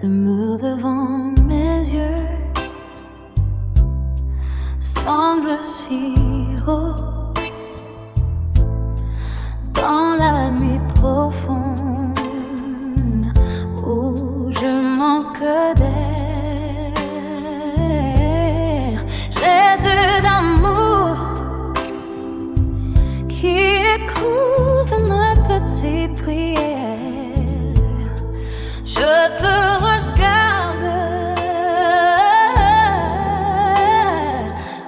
Le mur devant mes yeux semble si haut. Dans la nuit profonde où je manque d'air, Jésus d'amour qui écoute ma petite prière, je te regarde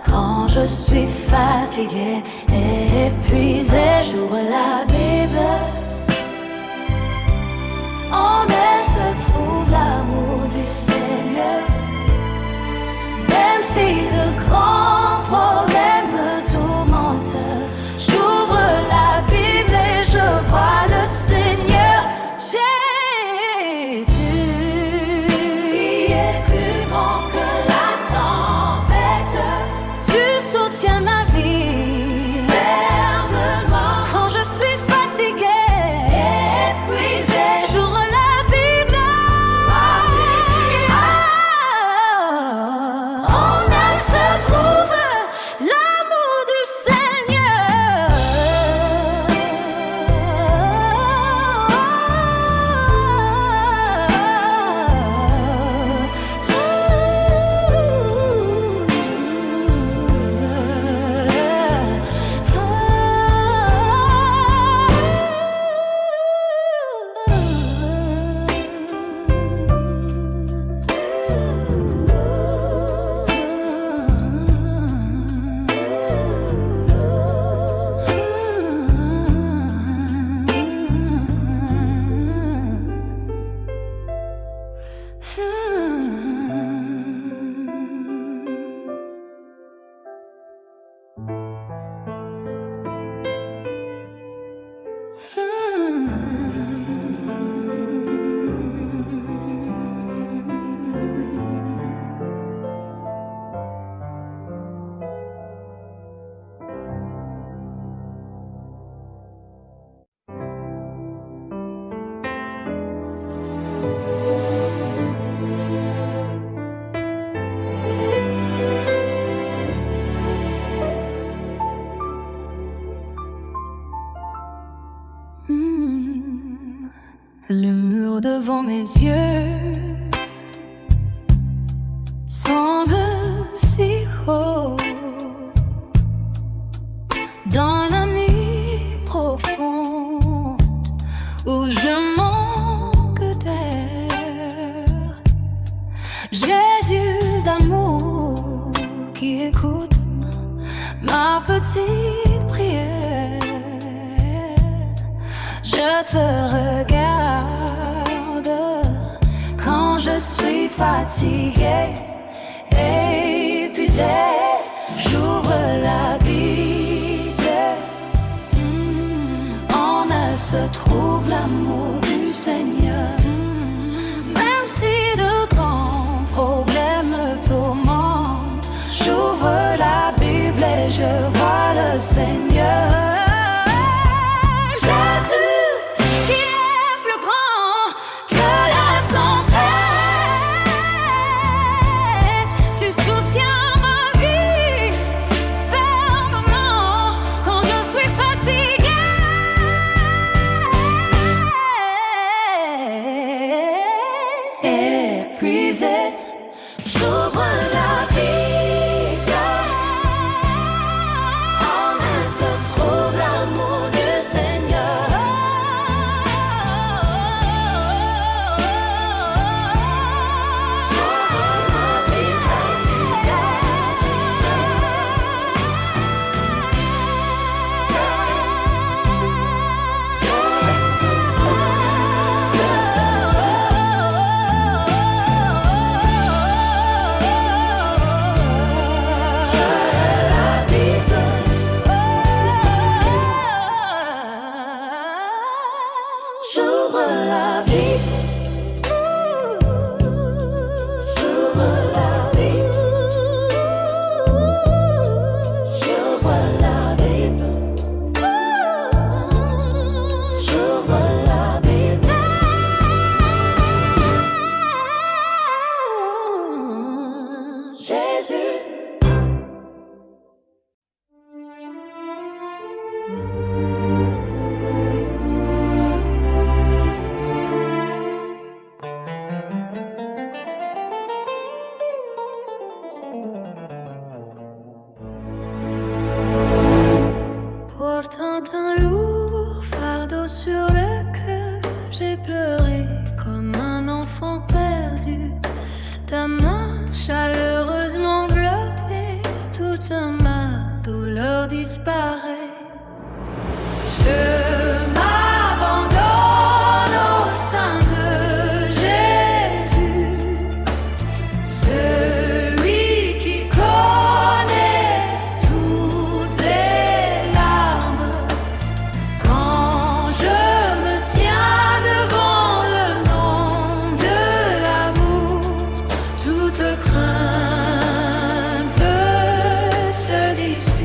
quand je suis fatiguée et épuisée. J'ouvre la Bible, en elle se trouve l'amour du Seigneur. Même si de grands problèmes me tourmentent, j'ouvre la Bible et je vois le Seigneur Jésus, qui est plus grand que la tempête. Tu soutiens ma vie fermement quand je suis fatiguée, épuisée. J'ouvre la Bible, en elle se trouve l'amour du Seigneur. Le mur devant mes yeux semble si haut. Dans la nuit profonde où je manque d'air, Jésus d'amour qui écoute ma petite prière, je te regarde quand je suis fatiguée, épuisée. J'ouvre la Bible, en elle se trouve l'amour du Seigneur. Même si de grands problèmes me tourmentent, j'ouvre la Bible et je vois le Seigneur. Épuisée, j'ouvre la Bible, en elle se trouve l'amour du Seigneur. J'ouvre la Bible, j'ai pleuré comme un enfant perdu. Ta main chaleureusement enveloppée, toute ma douleur disparaît. Je m'abandonne au sein de Jésus, celui qui connaît toutes les larmes. Quand je me tiens devant le nom de l'amour, toute crainte se dissipe.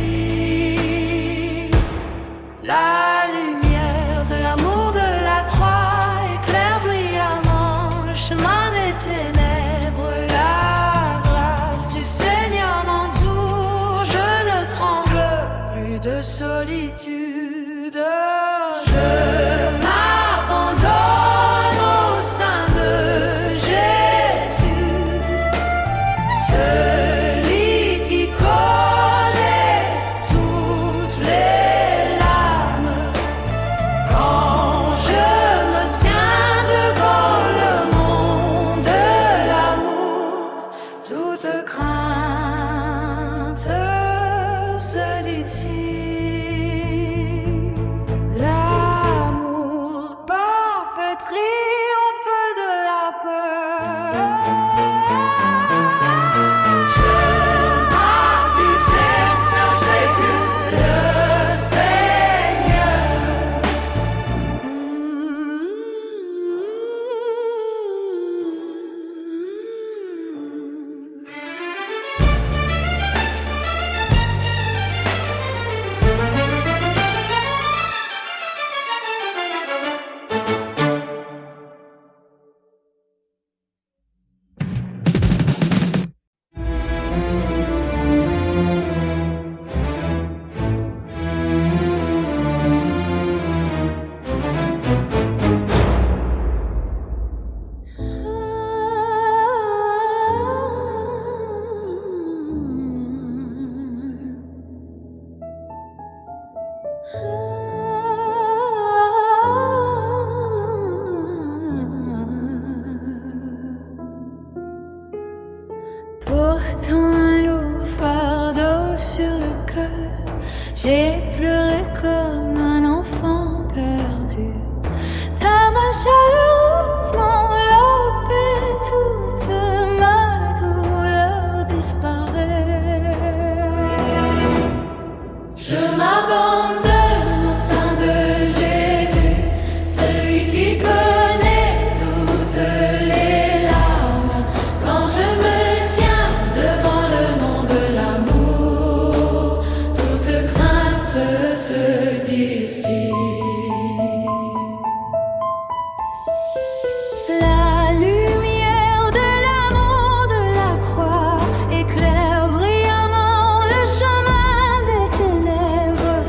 La lumière de l'amour de la croix éclaire brillamment le chemin des ténèbres. La grâce du Seigneur m'entoure, je ne tremble plus de solitude. Je m'abandonne au sein de Jésus, celui qui connaît toutes les larmes. Quand je me tiens devant le monde de l'amour, toute crainte se dissipe. L'amour parfait triomphe de la peur. Je m'appuie sur Jésus, le Seigneur. Portant un lourd fardeau sur le cœur, j'ai pleuré comme un enfant perdu. Ta main chaleureusement enveloppée, toute ma douleur disparaît. Je m'abandonne au sein de Jésus, celui qui connaît toutes les larmes. Quand je me tiens devant le nom de l'amour, toute crainte se dissipe. La lumière de l'amour de la croix éclaire brillamment le chemin des ténèbres.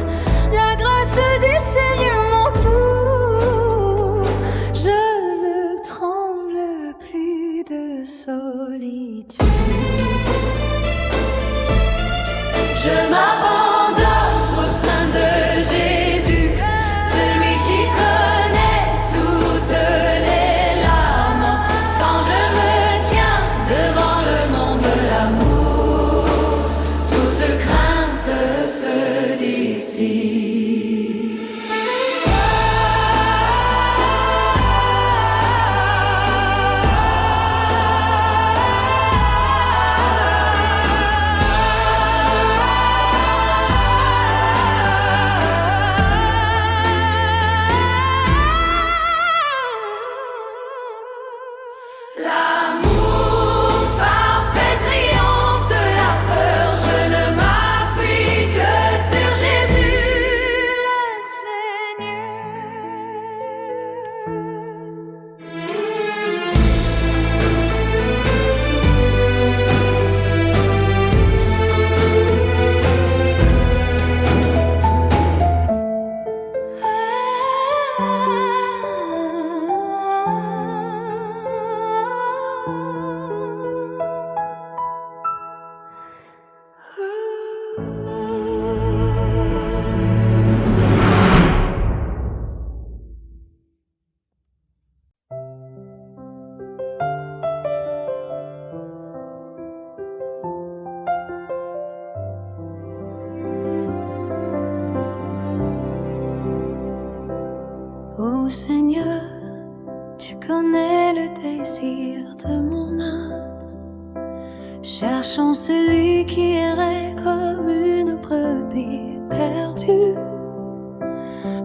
La grâce du Seigneur m'entoure, je ne tremble plus de solitude. Je m'abandonne au sein de Jésus, celui qui connaît toutes les larmes. Quand je me tiens devant le nom de l'amour, toute crainte se dissipe. L'amour parfait triomphe de la peur. Je ne m'appuie que sur Jésus, le Seigneur. Seigneur, tu connais le désir de mon âme, cherchant celui qui errait comme une brebis perdue.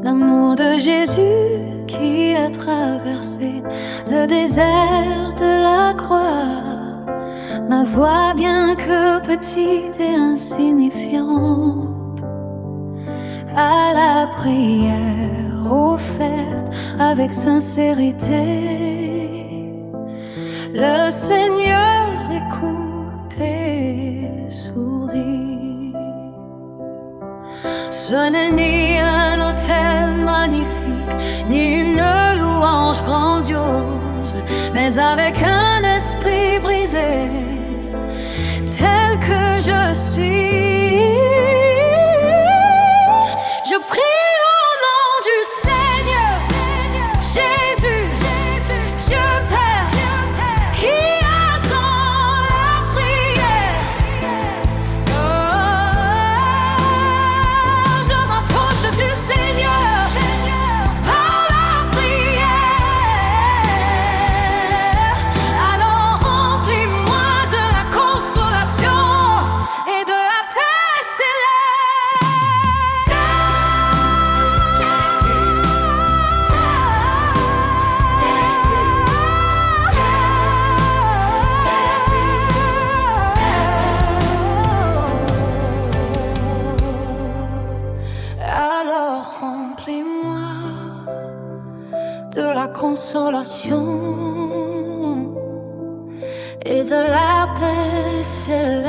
L'amour de Jésus qui a traversé le désert de la croix, ma voix bien que petite et insignifiante, à la prière offerte avec sincérité, le Seigneur écoute et sourit. Ce n'est ni un autel magnifique, ni une louange grandiose, mais avec un esprit brisé, tel que je suis. Je prie au nom du Seigneur Jésus, Dieu Père, qui attend la prière. Oh, je m'approche du Seigneur par la prière. Alors remplis-moi de la consolation et de la paix céleste. Alors remplis-moi de la consolation et de la paix céleste.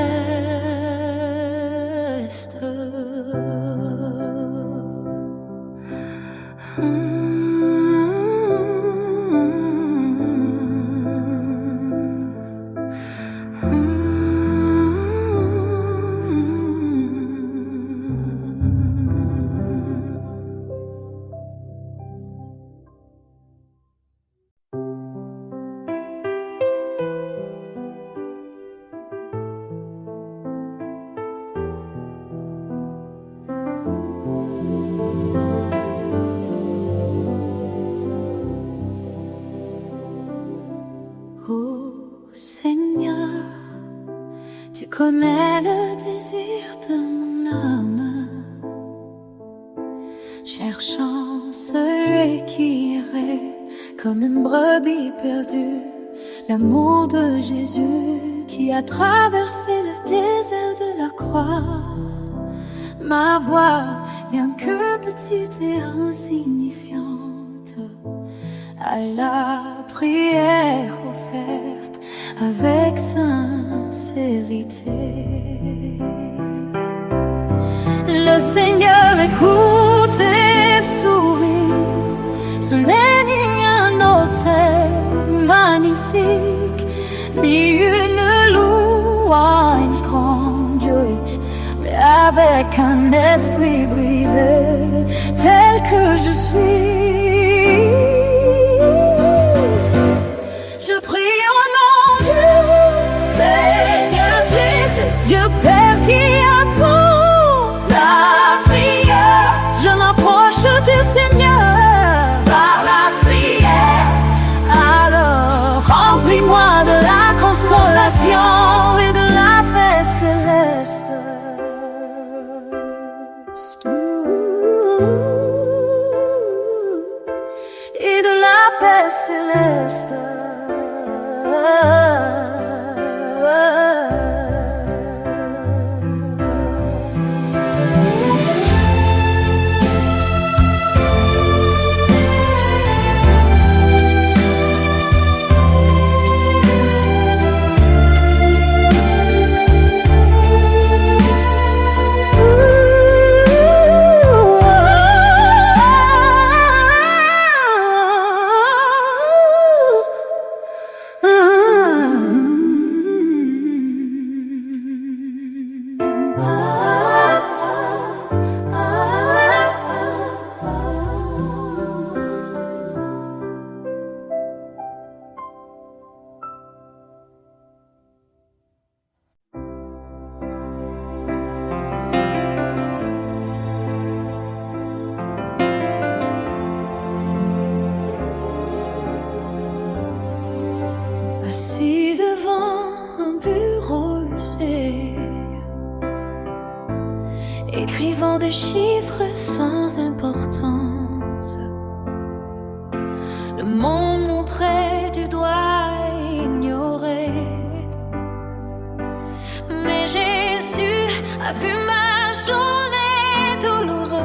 Oh Seigneur, tu connais le désir de mon âme, cherchant celui qui irait comme une brebis perdue. L'amour de Jésus qui a traversé le désert de la croix, ma voix, bien que petite et insignifiante, à la prière offerte avec sincérité. Le Seigneur écoute et sourit. Ce n'est ni un autel magnifique, ni une louange grandiose, mais avec un esprit brisé, tel que je suis. Je prie au nom du Seigneur Jésus, Dieu Père qui attend la prière. Je m'approche du Seigneur par la prière. Alors remplis-moi de la consolation et de la paix céleste. Assis devant un bureau usé, écrivant des chiffres sans importance, le monde montrait du doigt ignoré. Mais Jésus a vu ma journée douloureuse.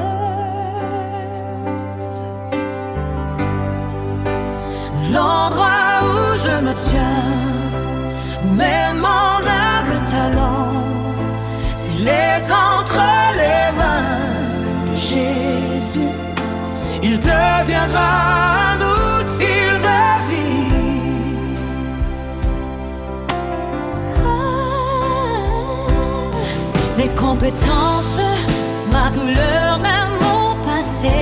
L'endroit où je me tiens, même mon humble talent, s'il est entre les mains de Jésus, il deviendra un outil de vie. Mes compétences, ma douleur, même mon passé,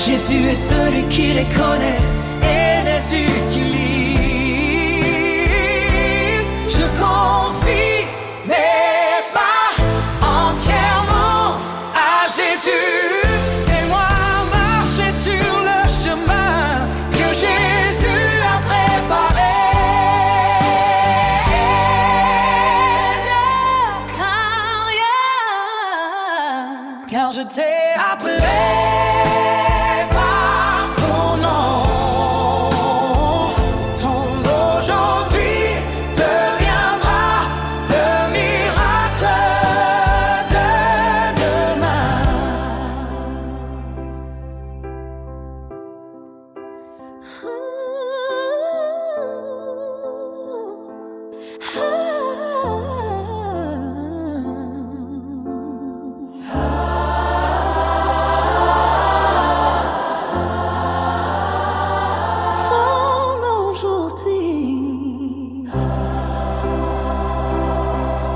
Jésus est celui qui les connaît et les utilise. Je confie mes pas entièrement à Jésus. Fais-moi marcher sur le chemin que Jésus a préparé. Ne crains rien, car je t'ai appelé.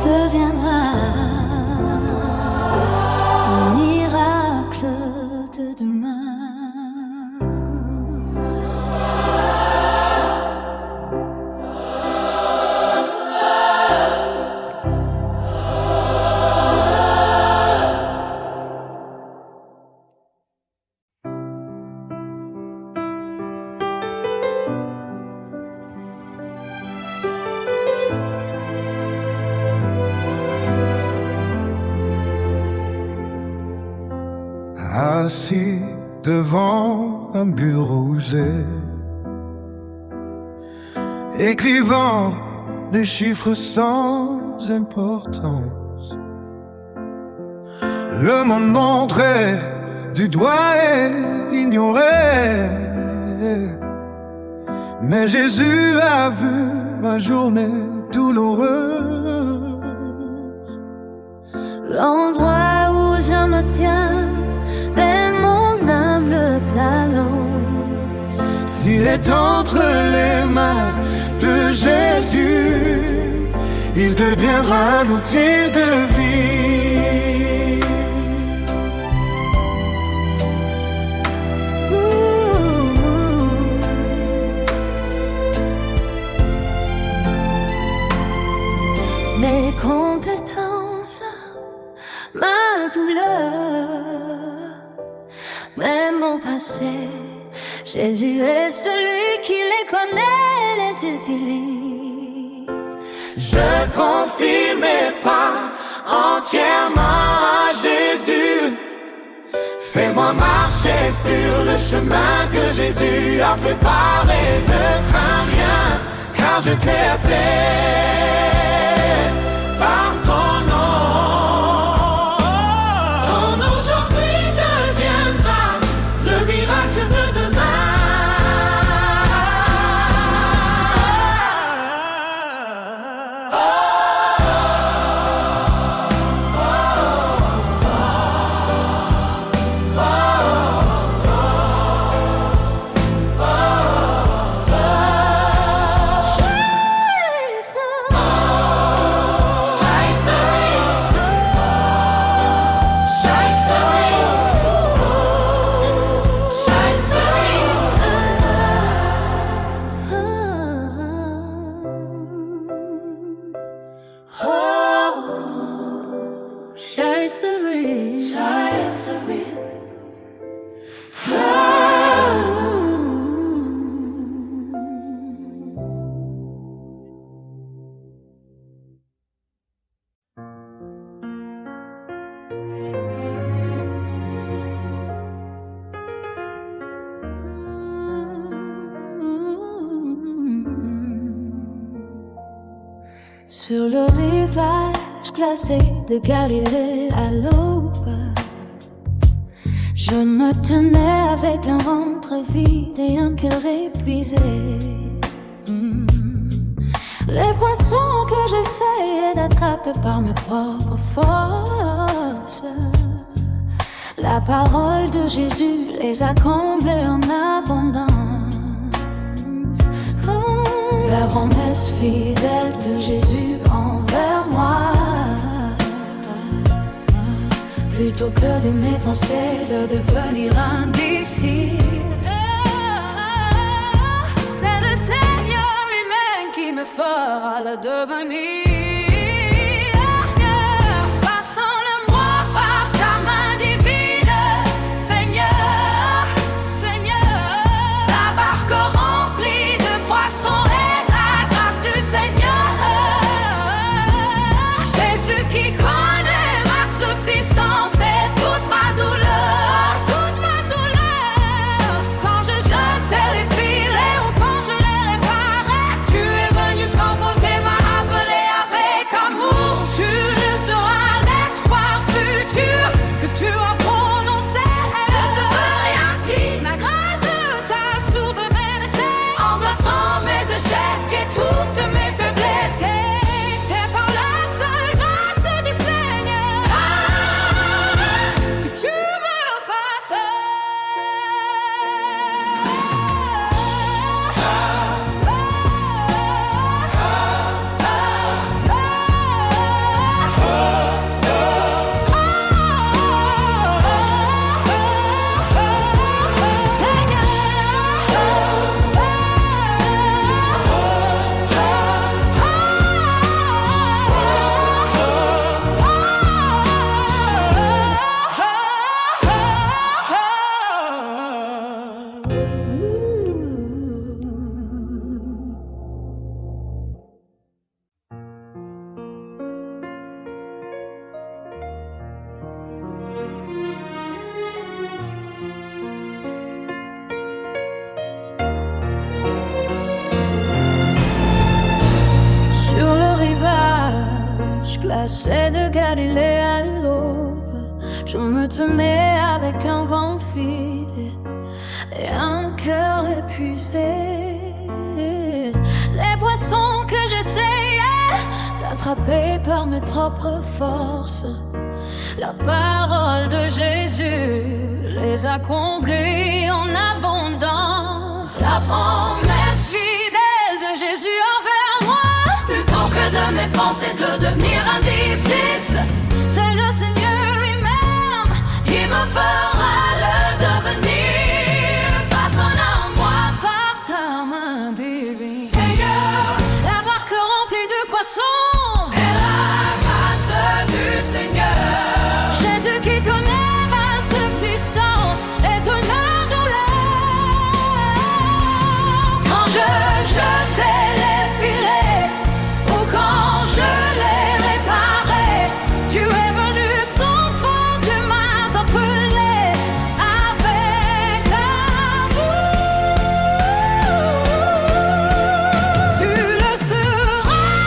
Deviendra le miracle de demain. Assis devant un bureau usé, écrivant des chiffres sans importance, le monde montrait du doigt et ignorait. Mais Jésus a vu ma journée douloureuse. L'endroit où je me tiens, même mon humble talent, s'il est entre les mains de Jésus, il deviendra un outil de vie. Mes compétences, ma douleur, même mon passé, Jésus est celui qui les connaît, les utilise. Je confie mes pas entièrement à Jésus. Fais-moi marcher sur le chemin que Jésus a préparé. Ne crains rien, car je t'ai appelé par ton nom. Ton aujourd'hui deviendra le miracle de demain. Sur le rivage glacé de Galilée à l'aube, je me tenais avec un ventre vide et un cœur épuisé. Les poissons que j'essayais d'attraper par mes propres forces, la parole de Jésus les a comblés en abondance. La promesse fidèle de Jésus envers moi, plutôt que de m'effoncer, de devenir indicible, c'est le Seigneur lui-même qui me fera le devenir. Façonne-moi par ta main divine, Seigneur, Seigneur. La barque remplie de poissons et la grâce du Seigneur. Jésus qui connaît ma subsistance et toute ma douleur, toute ma douleur. Quand je jetais les filets ou quand je les réparais, tu es venu sans faute et m'as appelé avec amour. Tu le seras, l'espoir futur que tu as prononcé. Je te ferai ainsi la grâce de ta souveraineté, embrassant mes échecs et toutes mes faiblesses. Et c'est par la seule grâce du Seigneur que tu me le fasses. Sur le rivage glacé de Galilée à l'aube, je me tenais avec un vent vide et un cœur épuisé. Les poissons que j'essayais d'attraper par mes propres forces, la parole de Jésus les a comblés en abondance. La promesse fidèle de Jésus envers moi, plutôt que de m'effoncer, de devenir un disciple, c'est le Seigneur lui-même qui me fera le devenir. Façonne-moi par ta main divine, Seigneur. La barque remplie de poissons et la grâce du Seigneur. Jésus qui connaît ma subsistance et toute ma douleur. Quand je jetais les filets ou quand je les réparais, tu es venu sans faute, tu m'as appelé avec amour. Tu le seras,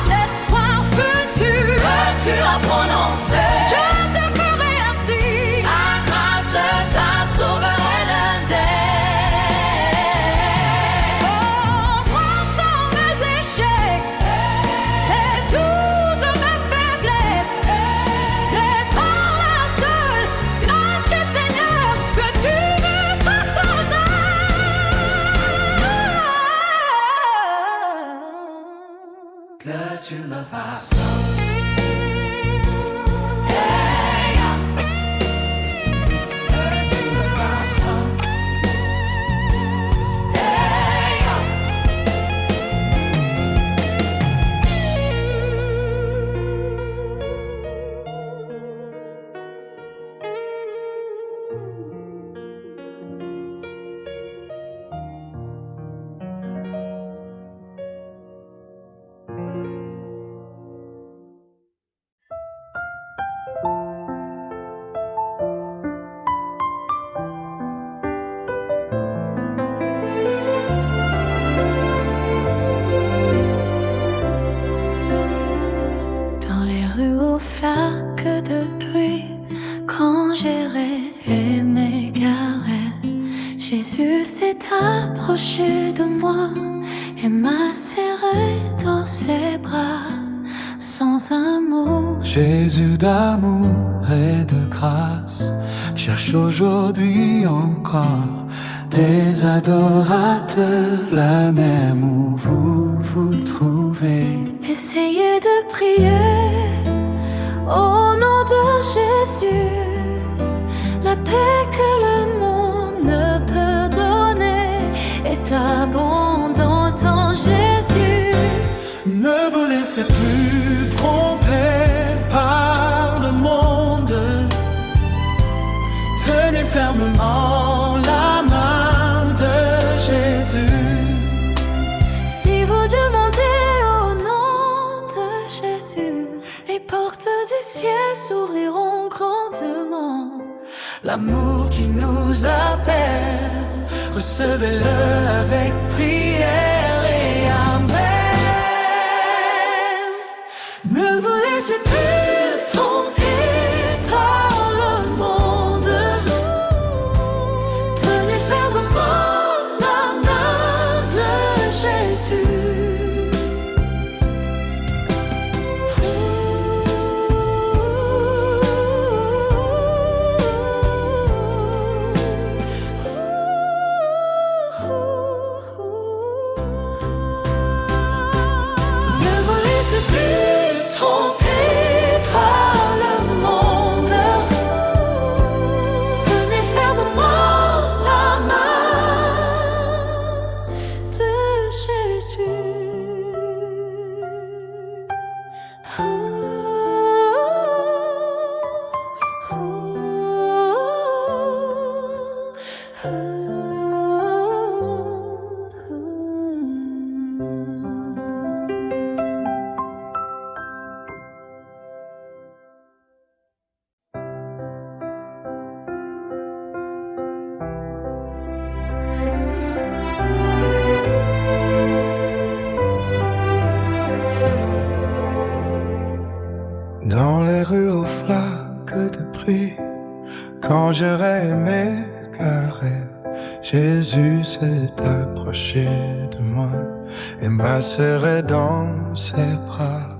l'espoir futur que tu as prononcé. Je te ferai ainsi la grâce de ta souveraineté. Embrassant mes échecs et toutes mes faiblesses, c'est par la seule grâce du Seigneur que tu me façonnes. Que tu me façonnes. Hey, que tu me façonnes. Hey, Jésus s'est approché de moi et m'a serré dans ses bras sans un mot. Jésus d'amour et de grâce cherche aujourd'hui encore des adorateurs, là même où vous vous trouvez. Essayez de prier au nom de Jésus, la paix que le monde ne peut donner est abondante en Jésus. Ne vous laissez plus tromper par le monde. Tenez fermement la main de Jésus. Si vous demandez au nom de Jésus, les portes du ciel s'ouvriront grandement. L'amour qui nous appelle, recevez-le avec prière et amen. Ne vous laissez plus tromper par le monde. Tenez fermement la main de Jésus. Dans les rues aux flaques de prix, quand j'aurais aimé carrer, Jésus s'est approché de moi et m'a serré dans ses bras.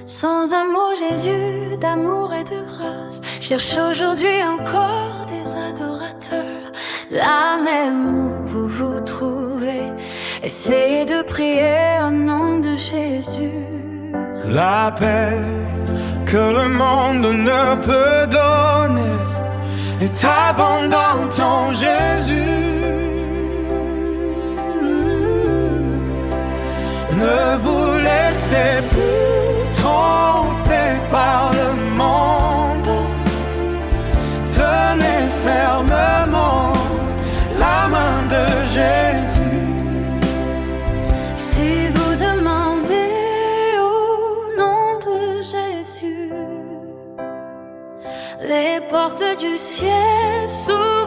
Sans un mot, Jésus d'amour et de grâce cherche aujourd'hui encore des adorateurs, là même où vous vous trouvez. Essayez de prier au nom de Jésus. La paix que le monde ne peut donner est abondante en Jésus. Ne vous laissez plus tromper par le monde. Tenez fermement la main de Jésus. Si vous demandez au nom de Jésus, les portes du ciel s'ouvrent.